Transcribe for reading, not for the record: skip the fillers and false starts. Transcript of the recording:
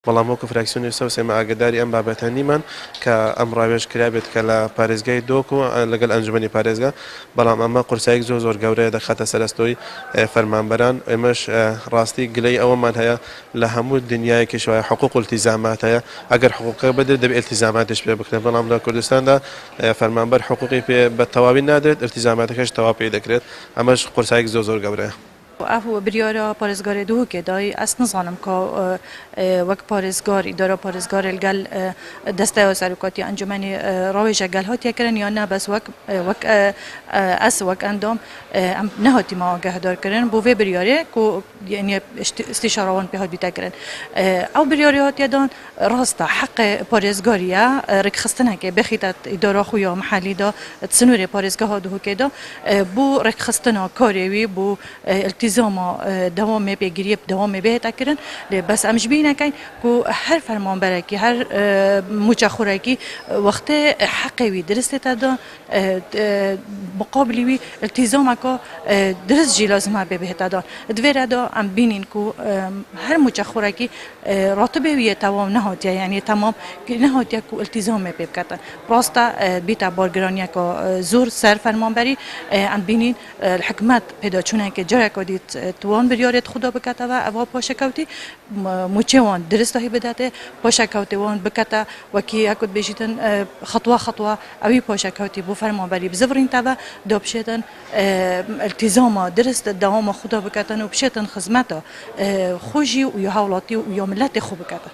بەڵام وەکو فراکسیۆنی سەوسێمە ئاگداری ئەم بابەتە نیمان کە ئەم ڕاوێژ کرابێت کە لە پارێزگای دۆک و لەگەڵ ئەنجومەنی پارێزگا بەڵام ئەمە قورسایك زۆر گەورەیە دەخاتە سەرستۆی فەرمانبەران ئێمەش ڕاستی گلەی ئەوەمان هەیە لە هەموو دنیایەکی شوایە حقوق و التیزامات هەیە ئەگەر حقوقە بدرێت دەبێت التیزاماتش پێ بکرێت بەڵام لە کوردستاندا فەرمانبەر حقوقی پێ بە تەواوی نادرێت التیزاماتەکەش تەواو پێ دەکرێت ئەمەش قورسایك زۆر گەورەیە. ئەو بریارە پارێزگارێ دووکێدای ئەس نزانم کە وەک پارێزگار ئیدارە پارێزگار لەگەل دەستای سەرۆکاتی ئەنجومەنی ڕاوێژە گەل هاتیەکردن یان نا بەس وەک ئەس وەک ئەندام ئەم نەهاتیمە ئاگاهدارکردن بۆ vê biryarê ku yani istîşarewan pê hat bîtekirin. Ew biryarê hatiye dan rast e heqê parêzgarî ye rêkxistinekê bexîte îdara xwe ya mihellî da sinûrê parêzgeha dihûkê da bû rêkxistina karê wî bû التزاما دوام بگیری دوام بهت کردن بس امش بینه کن کو هر فرمانبره کی هر مجخوره کی وقت حقی درسته تا مقابلی وی التزام کا درست جی لازمه بهت دا دوره دا ام بینین کو هر مجخوره کی راتبه وی تمام نهاتیه یعنی تمام نهاتیه کو التزام بکتن راستا بیت بارگرانی کا زور سر فرمانبری ام بینین الحکومت پیدا چونه که جای کدیت توان بریارت خدا بکته و اوا پاشکوتی موچوان درست هی بداته پاشکوتی وان بکته و کی اکد بجیتن خطوه اوی پاشکوتی بو فرمانبری بزورین تا و دابشتن التزام درست دوام خدا بکتن و بشتن خدمت خوشی و یا حوالاتی و یا ملت خوب بکته.